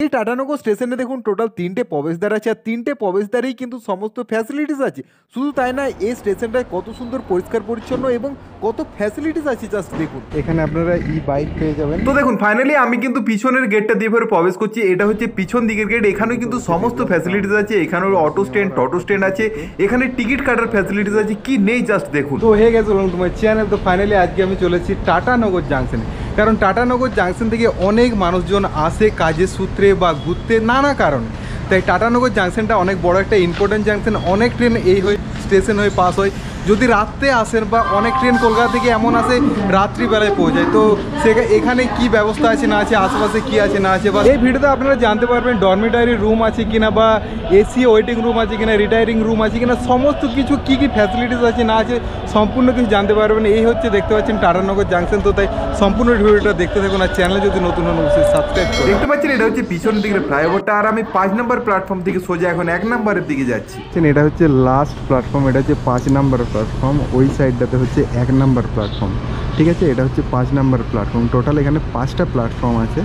এই টাটানগর স্টেশনে দেখুন টোটাল 3টে প্রবেশদ্বার আছে, আর 3টে প্রবেশদ্বারেই কিন্তু সমস্ত ফ্যাসিলিটিস আছে। শুধু তাই না, এই স্টেশনটায় কত সুন্দর পরিষ্কার পরিচ্ছন্ন এবং কত ফ্যাসিলিটিস আছে জাস্ট দেখুন। এখানে আপনারা ই বাইক পেয়ে যাবেন। তো দেখুন ফাইনালি আমি কিন্তু পিছনের গেটটা দিয়ে ফের প্রবেশ করছি। এটা হচ্ছে পিছন দিকের গেট। এখানেও কিন্তু সমস্ত ফ্যাসিলিটিস আছে। এখানেও অটো স্ট্যান্ড, টোটো স্ট্যান্ড আছে, এখানে টিকিট কাটার ফ্যাসিলিটিস আছে, কি নেই জাস্ট দেখুন। তো হয়ে গেছে তোমার চ্যানেল। তো ফাইনালি আজকে আমি চলেছি টাটানগর জাংশনে, কারণ টাটানগর জাংশন থেকে অনেক মানুষজন আসে কাজের সূত্রে বা ঘুরতে নানা কারণে। তাই টাটানগর জাংশনটা অনেক বড় একটা ইম্পর্টেন্ট জাংশন। অনেক ট্রেন এই হয়ে স্টেশন হয়ে পাস হয়। যদি রাত্রে আসেন বা অনেক ট্রেন কলকাতা থেকে এমন আসে রাত্রিবেলায় পৌঁছায়, তো এখানে কি ব্যবস্থা আছে না আছে, আশেপাশে কি আছে না আছে, বা এই ভিডিওতে আপনারা জানতে পারবেন ডরমিটারি রুম আছে কিনা, বা এসি ওয়েটিং রুম আছে কিনা, রিটায়ারিং রুম আছে কিনা, সমস্ত কিছু কি কি ফ্যাসিলিটিস আছে না আছে সম্পূর্ণ কিছু জানতে পারবেন। এই হচ্ছে দেখতে পাচ্ছেন টাটানগর জাংশন। তো তাই সম্পূর্ণ ভিডিওটা দেখতে থাকুন, আর চ্যানেলে যদি নতুন হন অবশ্যই সাবস্ক্রাইব করুন। দেখতে পাচ্ছেন এটা হচ্ছে পিছনের দিকে ফ্লাইওভারটা, আর আমি 5 নম্বর প্ল্যাটফর্ম থেকে সোজা এখন 1 নম্বরের দিকে যাচ্ছি। এটা হচ্ছে লাস্ট প্ল্যাটফর্ম, এটা হচ্ছে 5 নম্বর প্ল্যাটফর্ম। ওই সাইডটাতে হচ্ছে 1 নম্বর প্ল্যাটফর্ম, ঠিক আছে। এটা হচ্ছে 5 নম্বর প্ল্যাটফর্ম। টোটাল এখানে 5টা প্ল্যাটফর্ম আছে।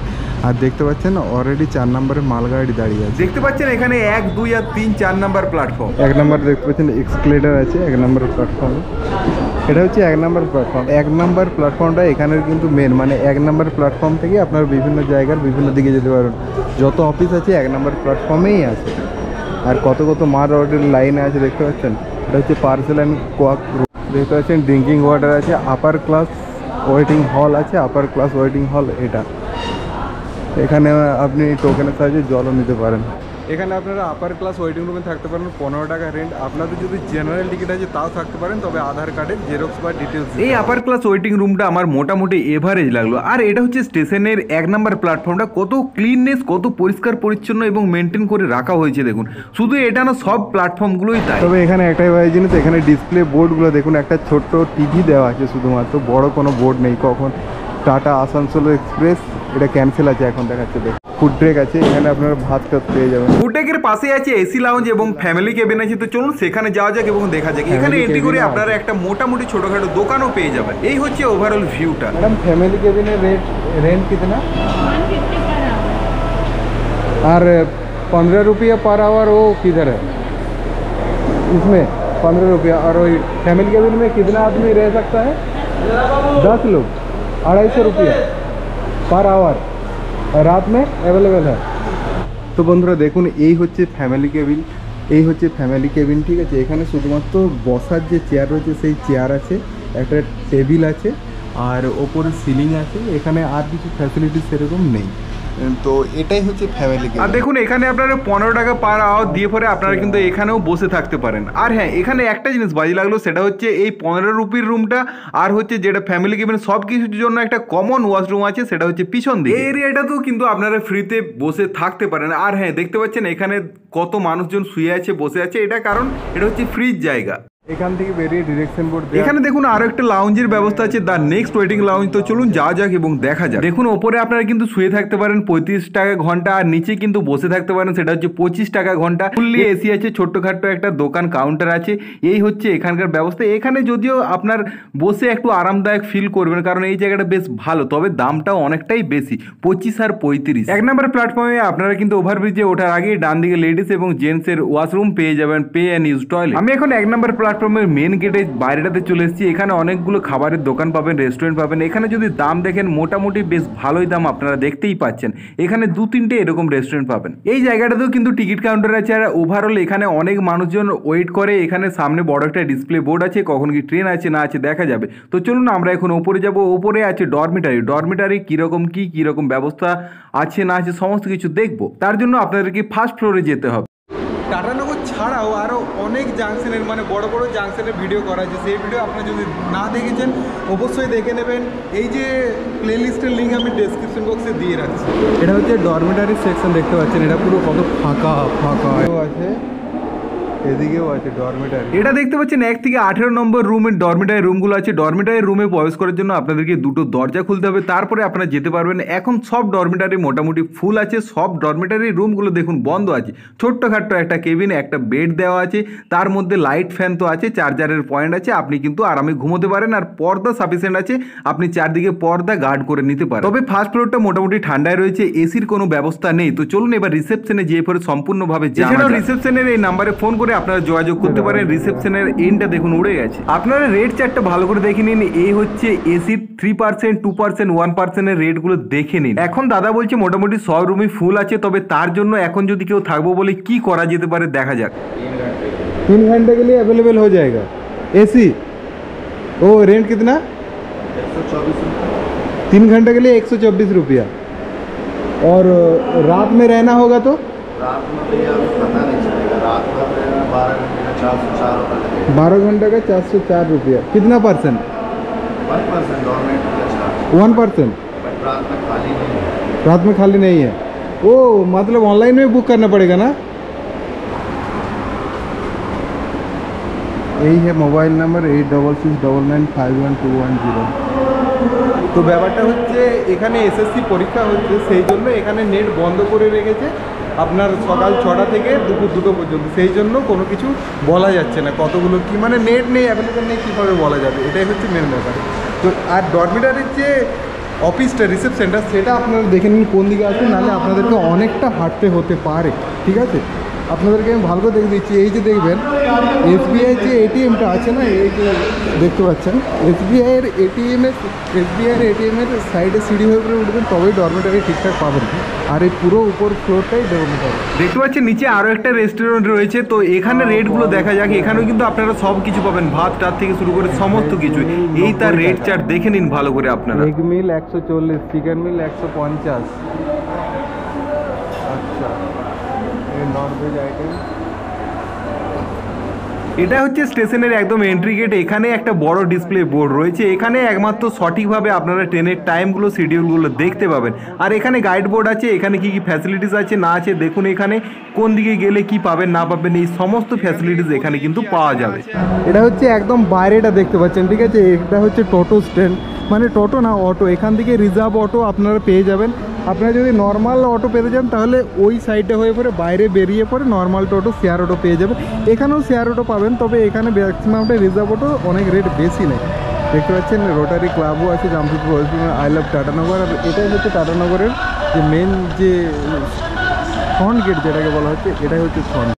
আর দেখতে পাচ্ছেন অলরেডি 4 নম্বরে মালগাড়ি দাঁড়িয়ে আছে। দেখতে পাচ্ছেন এখানে 1, 2 আর 3, 4 নম্বর প্ল্যাটফর্ম। 1 নম্বর দেখতে পাচ্ছেন এক্সকেলেটর আছে 1 নম্বর প্ল্যাটফর্মে। এটা হচ্ছে 1 নম্বর প্ল্যাটফর্ম। 1 নম্বর প্ল্যাটফর্মটা এখানের কিন্তু মেন, মানে 1 নম্বর প্ল্যাটফর্ম থেকে আপনার বিভিন্ন জায়গার বিভিন্ন দিকে যেতে পারবেন। যত অফিস আছে 1 নম্বর প্ল্যাটফর্মেই আছে। আর কত কত মাল রোডের লাইনে আছে দেখতে পাচ্ছেন। এটা হচ্ছে পার্সেল অ্যান্ড কোয়াক। দেখতে পাচ্ছেন ড্রিঙ্কিং ওয়াটার আছে, আপার ক্লাস ওয়েটিং হল আছে, আপার ক্লাস ওয়েটিং হল এটা। এখানে আপনি টোকেনের সাহায্যে জলও নিতে পারেন। এখানে আপনারা আপার ক্লাস ওয়েটিং রুমে থাকতে পারেন, 15 টাকা রেন্ট। আপনাদের যদি জেনারেল টিকিট আছে তাও থাকতে পারেন, তবে আধার কার্ডের জেরক্স বা ডিটেলস। এই আপার ক্লাস ওয়েটিং রুমটা আমার মোটামুটি এভারেজ লাগলো। আর এটা হচ্ছে স্টেশনের 1 নম্বর প্ল্যাটফর্মটা কত ক্লিননেস, কত পরিষ্কার পরিচ্ছন্ন এবং মেনটেন করে রাখা হয়েছে দেখুন। শুধু এটা না, সব প্ল্যাটফর্মগুলোই তাই। তবে এখানে একটাই ভাই জিনিস, এখানে ডিসপ্লে বোর্ডগুলো দেখুন, একটা ছোট্ট টিভি দেওয়া আছে শুধুমাত্র, বড় কোনো বোর্ড নেই। কখন টাটা আসানসোল এক্সপ্রেস এটা ক্যান্সেল আছে এখন দেখাচ্ছে। দেখ ফুড ট্রেক আছে, এখানে আপনারা ভাত টাত পেয়ে যাবেন। ফুড ট্রেকের পাশে আছে এসি লাউঞ্জ এবং ফ্যামিলি কেবিন আছে। তো চলুন সেখানে যাওয়া যাক এবং দেখা যাক। এখানে এন্ট্রি করে আপনারা একটা মোটামুটি ছোটখাটো দোকানও পেয়ে যাবেন। এই হচ্ছে ওভারঅল ভিউটা। मैडम फैमिली केबिन रेंट कितना? 150 पर आवर। और 15 रुपया पर आवर वो किधर है? इसमें 15 रुपया। और फैमिली केबिन में कितना आदमी रह सकता है? 10 लोग, 250 रुपया पर आवर। রাত में অ্যাভেলেবেল হয়। তো বন্ধুরা দেখুন, এই হচ্ছে ফ্যামিলি কেবিন, এই হচ্ছে ফ্যামিলি কেবিন, ঠিক আছে। এখানে শুধুমাত্র বসার যে চেয়ার রয়েছে সেই চেয়ার আছে, একটা টেবিল আছে, আর ওপরে সিলিং আছে। এখানে আর কিছু ফ্যাসিলিটি সেরকম নেই। তো এটাই হচ্ছে ফ্যামিলি কেবিন। আর দেখুন এখানে আপনারা 15 টাকা পার আওয়ার দিয়ে পরে আপনারা কিন্তু এখানেও বসে থাকতে পারেন। আর হ্যাঁ, এখানে একটা জিনিস বাজে লাগলো, সেটা হচ্ছে এই 15 রুপির রুমটা আর হচ্ছে যেটা ফ্যামিলি কেবিন সব কিছুর জন্য একটা কমন ওয়াশরুম আছে, সেটা হচ্ছে পিছন দিকে। এই এরিয়াটাতেও কিন্তু আপনারা ফ্রিতে বসে থাকতে পারেন। আর হ্যাঁ, দেখতে পাচ্ছেন এখানে কত মানুষজন শুয়ে আছে, বসে আছে। এটা কারণ এটা হচ্ছে ফ্রিজ জায়গা। এখান থেকে বেরিয়ে ডিরেকশন বোর্ড, এখানে দেখুন আরো একটা লাউঞ্জের ব্যবস্থা আছে, দ্য নেক্সট ওয়েটিং লাউঞ্জ। তো চলুন যাওয়া যাক এবং দেখা যাক। দেখুন ওপরে আপনারা কিন্তু শুয়ে থাকতে পারেন 35 টাকা ঘন্টা, আর নিচে কিন্তু বসে থাকতে পারেন, সেটা হচ্ছে 25 টাকা ঘন্টা। ফুললি এসি আছে, ছোট্টখাট্ট একটা দোকান কাউন্টার আছে। এই হচ্ছে এখানকার ব্যবস্থা। এখানে যদিও আপনার বসে একটু আরামদায়ক ফিল করবেন, কারণ এই জায়গাটা বেশ ভালো, তবে দামটাও অনেকটাই বেশি, 25 আর 35। 1 নম্বর প্ল্যাটফর্মে আপনারা কিন্তু ওভারব্রিজে ওঠার আগে ডান দিকে লেডিস এবং জেন্টসের ওয়াশরুম পেয়ে যাবেন, পে অ্যান্ড ইউজ টয়লেট। আমি এখন 1 নম্বর প্ল্যাটফর্মের মেন গেটে বাইরেটাতে চলে এসেছি। এখানে অনেকগুলো খাবারের দোকান পাবেন, রেস্টুরেন্ট পাবেন। এখানে যদি দাম দেখেন মোটামুটি বেশ ভালোই দাম, আপনারা দেখতেই পাচ্ছেন। এখানে 2-3টে এরকম রেস্টুরেন্ট পাবেন। এই জায়গাটাতেও কিন্তু টিকিট কাউন্টার আছে। আর ওভারঅল এখানে অনেক মানুষজন ওয়েট করে। এখানে সামনে বড় একটা ডিসপ্লে বোর্ড আছে, কখন কি ট্রেন আছে না আছে দেখা যাবে। তো চলুন আমরা এখন ওপরে যাব। ওপরে আছে ডরমিটারি। ডরমিটারি কীরকম ব্যবস্থা আছে না আছে সমস্ত কিছু দেখবো। তার জন্য আপনাদেরকে ফার্স্ট ফ্লোরে যেতে হবে। টাটানগর ছাড়াও আরও অনেক জাংশনের, মানে বড় বড় জাংশনের ভিডিও করা আছে। সেই ভিডিও আপনি যদি না দেখেছেন অবশ্যই দেখে নেবেন। এই যে প্লেলিস্টের লিঙ্ক আমি ডেসক্রিপশন বক্সে দিয়ে রাখছি। এটা হচ্ছে ডরমিটারি সেকশন, দেখতে পাচ্ছেন এটা পুরো কত ফাঁকা ফাঁকা আছে। এদিকেও আছে ডরমেটারি। এটা দেখতে পাচ্ছেন 1 থেকে 18 নম্বর রুমের ডরমেটারি রুমগুলো আছে। ডরমেটারি রুমে প্রবেশ করার জন্য আপনাদেরকে দুটো দরজা খুলতে হবে, তারপরে আপনারা যেতে পারবেন। এখন সব ডরমেটারি মোটামুটি ফুল আছে। সব ডরমেটারি রুমগুলো দেখুন বন্ধ আছে। ছোট্টখাট্ট একটা কেবিনে একটা বেড দেওয়া আছে, তার মধ্যে লাইট ফ্যান তো আছে, চার্জারের পয়েন্ট আছে, আপনি কিন্তু আরামে ঘুমোতে পারেন। আর পর্দা সাফিসিয়েন্ট আছে, আপনি চারদিকে পর্দা গার্ড করে নিতে পারেন। তবে ফার্স্ট ফ্লোরটা মোটামুটি ঠান্ডায় রয়েছে, এসির কোনো ব্যবস্থা নেই। তো চলুন এবার রিসেপশনে যেয়ে পরে সম্পূর্ণভাবে এছাড়াও রিসেপশনের এই নাম্বারে ফোন করে আপনারা যোগাযোগ করতে পারেন। রিসেপশনের এন্ডটা দেখুন উড়ে গেছে। আপনারা রেট চার্টটা ভালো করে দেখে নিন। এই হচ্ছে এসির 3%, 2%, 1% এর রেটগুলো দেখে নিন। এখন দাদা বলছে মোটামুটি সব রুমই ফুল আছে। তবে তার জন্য এখন যদি কেউ থাকবো বলে কি করা যেতে পারে দেখা যাক। 3 घंटे के लिए अवेलेबल हो जाएगा एसी। ओ रेंट कितना? 3 घंटे के लिए 124 रुपया। और रात में रहना होगा तो रात में भैया अभी पता नहीं चलेगा। रात में 12 घंटे का 404 रुपये लगेगा। 12 घंटे का 404 रुपया। कितना परसेंट? 1% गवर्नमेंट का चार्ज, 1%। बट रात में खाली नहीं है। रात में खाली नहीं है। ओ मतलब ऑनलाइन में बुक करना पड़ेगा ना। यही है मोबाइल नंबर 8669951210। তো ব্যাপারটা হচ্ছে এখানে এসএসসি পরীক্ষা হচ্ছে, সেই জন্য এখানে নেট বন্ধ করে রেখেছে আপনার সকাল 6টা থেকে দুপুর 2টো পর্যন্ত। সেই জন্য কোনো কিছু বলা যাচ্ছে না কতগুলো কি, মানে নেট নেই, অ্যাভেলেবেল নেই, কীভাবে বলা যাবে, এটাই হচ্ছে মেন ব্যাপার। তো আর ডরমিটারির যে অফিসটা রিসেপশনটা সেটা আপনারা দেখে নিন কোন দিকে আছে, নাহলে আপনাদেরকে অনেকটা হাঁটতে হতে পারে। ঠিক আছে, আপনাদেরকে আমি ভালো করে দেখে দিচ্ছি। এই যে দেখবেন এসবিআই যে এটিএমটা আছে না, এই যে দেখতে পাচ্ছেন এসবিআইয়ের এটিএমের সাইডে সিঁড়ি হয়ে করে উঠবেন, তবেই ডরমেটারি ঠিকঠাক পাবেন। আর এই পুরো উপর ফ্লোরটাই ডরমেটারি। দেখতে পাচ্ছেন নিচে আরো একটা রেস্টুরেন্ট রয়েছে। তো এখানে রেটগুলো দেখা যাক। এখানেও কিন্তু আপনারা সব কিছু পাবেন, ভাত টাত থেকে শুরু করে সমস্ত কিছু। এই তার রেট চার্ট দেখে নিন ভালো করে আপনারা। এগ মিল 140, চিকেন মিল 150। আচ্ছা, ননভেজ আইটেম। এটা হচ্ছে স্টেশনের একদম এন্ট্রি গেট। এখানে একটা বড় ডিসপ্লে বোর্ড রয়েছে। এখানে একমাত্র সঠিকভাবে আপনারা ট্রেনের টাইমগুলো শিডিউলগুলো দেখতে পাবেন। আর এখানে গাইড বোর্ড আছে, এখানে কি কি ফ্যাসিলিটিস আছে না আছে দেখুন। এখানে কোন দিকে গেলে কি পাবেন না পাবেন এই সমস্ত ফ্যাসিলিটিস এখানে কিন্তু পাওয়া যাবে। এটা হচ্ছে একদম বাইরেটা দেখতে পাচ্ছেন, ঠিক আছে। এটা হচ্ছে টোটো স্ট্যান্ড, মানে টোটো না অটো। এখান থেকে রিজার্ভ অটো আপনারা পেয়ে যাবেন। আপনারা যদি নর্মাল অটো পেতে চান তাহলে ওই সাইডে হয়ে পরে বাইরে বেরিয়ে পরে নর্মাল টোটো শেয়ার অটো পেয়ে যাবেন। এখানেও শেয়ার অটো পাবেন, তবে এখানে ম্যাক্সিমামটা রিজার্ভ অটো অনেক রেট বেশি নেই। দেখতে পাচ্ছেন রোটারি ক্লাবও আছে জামশেদপুর ওয়েস্ট বেঙ্গল, আই লাভ টাটানগর। আর এটাই হচ্ছে টাটানগরের যে মেন যে ফ্রন্ট গেট যেটাকে বলা হচ্ছে, এটাই হচ্ছে ফ্রন্ট।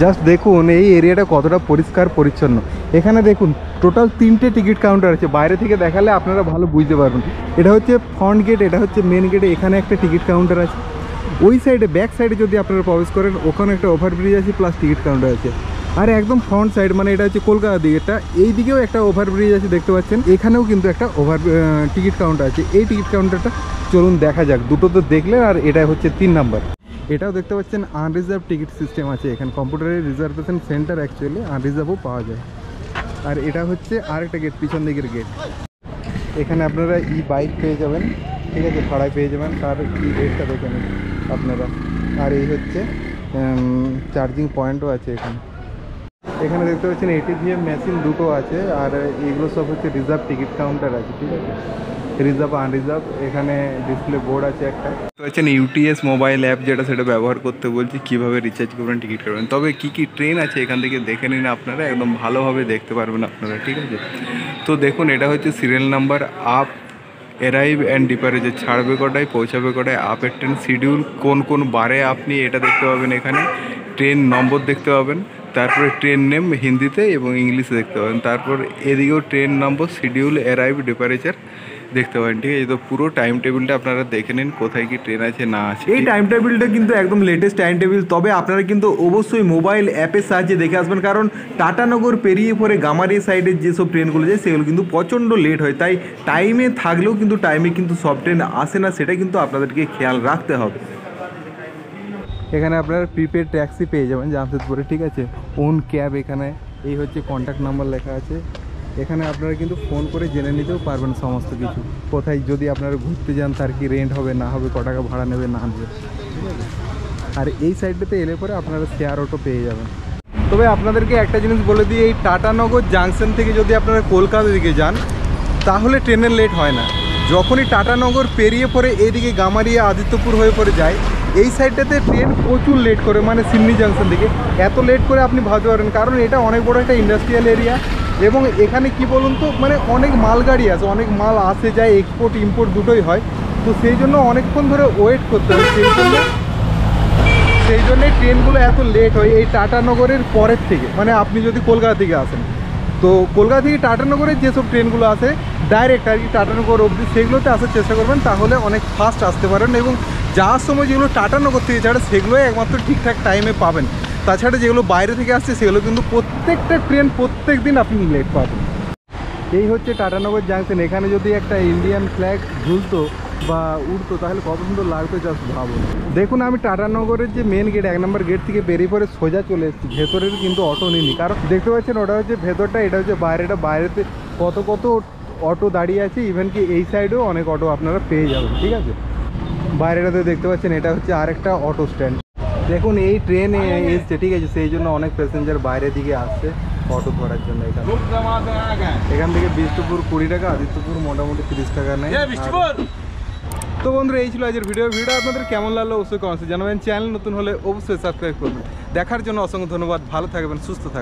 জাস্ট দেখুন এই এরিয়াটা কতটা পরিষ্কার পরিচ্ছন্ন। এখানে দেখুন টোটাল 3টে টিকিট কাউন্টার আছে। বাইরে থেকে দেখালে আপনারা ভালো বুঝতে পারবেন। এটা হচ্ছে ফ্রন্ট গেট, এটা হচ্ছে মেন গেটে। এখানে একটা টিকিট কাউন্টার আছে। ওই সাইডে ব্যাক সাইডে যদি আপনারা প্রবেশ করেন, ওখানে একটা ওভারব্রিজ আছে প্লাস টিকিট কাউন্টার আছে। আর একদম ফ্রন্ট সাইড মানে এটা হচ্ছে কলকাতা দিকেটা, এই দিকেও একটা ওভারব্রিজ আছে দেখতে পাচ্ছেন। এখানেও কিন্তু একটা টিকিট কাউন্টার আছে। এই টিকিট কাউন্টারটা চলুন দেখা যাক। দুটো তো দেখলেন, আর এটা হচ্ছে 3 নাম্বার। এটাও দেখতে পাচ্ছেন আনরিজার্ভ টিকিট সিস্টেম আছে এখানে। কম্পিউটারের রিজার্ভেশন সেন্টার অ্যাকচুয়ালি, আনরিজার্ভও পাওয়া যায়। আর এটা হচ্ছে আরেকটা গেট, পিছন দিকের গেট। এখানে আপনারা ই বাইক পেয়ে যাবেন, ঠিক আছে, ভাড়ায় পেয়ে যাবেন। তার কি রেটটা দেখে নিন আপনারা। আর এই হচ্ছে চার্জিং পয়েন্টও আছে এখানে। এখানে দেখতে পাচ্ছেন এটিএম মেশিন দুটো আছে। আর এইগুলো সব হচ্ছে রিজার্ভ টিকিট কাউন্টার আছে, ঠিক আছে, রিজার্ভ আনরিজার্ভ। এখানে ডিসপ্লে বোর্ড আছে একটা। পাচ্ছেন ইউটিএস মোবাইল অ্যাপ যেটা, সেটা ব্যবহার করতে বলছি, কিভাবে রিচার্জ করবেন টিকিট করবেন। তবে কি কি ট্রেন আছে এখান থেকে দেখে নিন আপনারা, একদম ভালোভাবে দেখতে পারবেন আপনারা, ঠিক আছে। তো দেখুন এটা হচ্ছে serial number, up, arrive and departure, ছাড়বে কটায় পৌঁছাবে কটায়, আপের ট্রেন শিডিউল কোন কোন বারে আপনি এটা দেখতে পাবেন। এখানে ট্রেন নম্বর দেখতে পাবেন, তারপরে ট্রেন নেম হিন্দিতে এবং ইংলিশে দেখতে পাবেন। তারপর এদিকেও ট্রেন নম্বর, শিডিউল, অ্যারাইভ, ডিপারেচার দেখতে পারেন, ঠিক আছে। তো পুরো টাইম টেবিলটা আপনারা দেখে নিন কোথায় কি ট্রেন আছে না আছে। এই টাইম টেবিলটা কিন্তু একদম লেটেস্ট টাইম টেবিল। তবে আপনারা কিন্তু অবশ্যই মোবাইল অ্যাপের সাহায্যে দেখে আসবেন, কারণ টাটানগর পেরিয়ে পরে গামারি সাইডের যেসব ট্রেনগুলো যায় সেগুলো কিন্তু প্রচণ্ড লেট হয়। তাই টাইমে থাকলেও কিন্তু টাইমে কিন্তু সব ট্রেন আসে না, সেটা কিন্তু আপনাদেরকে খেয়াল রাখতে হবে। এখানে আপনারা প্রিপেড ট্যাক্সি পেয়ে যাবেন জামশেদপুরে, ঠিক আছে, ওন ক্যাব। এখানে এই হচ্ছে কন্ট্যাক্ট নাম্বার লেখা আছে। এখানে আপনারা কিন্তু ফোন করে জেনে নিতেও পারবেন সমস্ত কিছু, কোথায় যদি আপনারা ঘুরতে যান তার কি রেন্ট হবে না হবে, ক টাকা ভাড়া নেবে না নেবে, ঠিক আছে। আর এই সাইডটাতে এলে পরে আপনারা শেয়ার অটো পেয়ে যাবেন। তবে আপনাদেরকে একটা জিনিস বলে দিই, এই টাটানগর জাংশন থেকে যদি আপনারা কলকাতা দিকে যান তাহলে ট্রেনের লেট হয় না। যখনই টাটানগর পেরিয়ে পরে এইদিকে গামারিয়া আদিত্যপুর হয়ে পরে যায়, এই সাইডটাতে ট্রেন প্রচুর লেট করে, মানে সিমনি জাংশন থেকে এত লেট করে আপনি ভাবতে পারেন, কারণ এটা অনেক বড় একটা ইন্ডাস্ট্রিয়াল এরিয়া এবং এখানে কি বলুন তো মানে অনেক মালগাড়ি আছে, অনেক মাল আসে যায়, এক্সপোর্ট ইম্পোর্ট দুটোই হয়। তো সেই জন্য অনেকক্ষণ ধরে ওয়েট করতে হয়, সেই জন্যে ট্রেনগুলো এত লেট হয় এই টাটানগরের পরের থেকে। মানে আপনি যদি কলকাতা থেকে আসেন তো কলকাতা থেকে টাটানগরের যেসব ট্রেনগুলো আসে ডাইরেক্ট আর কি টাটানগর অবধি, সেগুলোতে আসার চেষ্টা করবেন, তাহলে অনেক ফাস্ট আসতে পারেন। এবং যাওয়ার সময় যেগুলো টাটানগর থেকে ছাড়ে সেগুলোই একমাত্র ঠিকঠাক টাইমে পাবেন। তাছাড়া যেগুলো বাইরে থেকে আসছে সেগুলো কিন্তু প্রত্যেকটা ট্রেন প্রত্যেক দিন আপনি লেট পাবেন। এই হচ্ছে টাটানগর জাংশন। এখানে যদি একটা ইন্ডিয়ান ফ্ল্যাগ ঝুলতো বা উঠতো তাহলে কত সুন্দর লাগতো জাস্ট ভাবুন। দেখুন আমি টাটানগরের যে মেন গেট 1 নম্বর গেট থেকে বেরিয়ে পরে সোজা চলে এসেছি, ভেতরের কিন্তু অটো নিইনি, কারণ দেখতে পাচ্ছেন ওটা হচ্ছে ভেতরটা, এটা হচ্ছে বাইরেটা। বাইরেতে কত কত অটো দাঁড়িয়ে আছে, ইভেন কি এই সাইডেও অনেক অটো আপনারা পেয়ে যাবেন, ঠিক আছে। বাইরেটাতে দেখতে পাচ্ছেন এটা হচ্ছে আরেকটা অটো স্ট্যান্ড। দেখুন এই ট্রেন এসছে, ঠিক আছে, সেই জন্য অনেক প্যাসেঞ্জার বাইরের দিকে আসছে অটো ধরার জন্য। এখান থেকে বিষ্ণুপুর 20 টাকা, আদিত্যপুর মোটামুটি 30 টাকা নেয়। তো বন্ধুরা এই ছিল আজকের ভিডিওটা আপনাদের কেমন লাগলো অবশ্যই কমেন্টে জানাবেন। চ্যানেল নতুন হলে অবশ্যই সাবস্ক্রাইব করবেন। দেখার জন্য অসংখ্য ধন্যবাদ। ভালো থাকবেন, সুস্থ থাকবেন।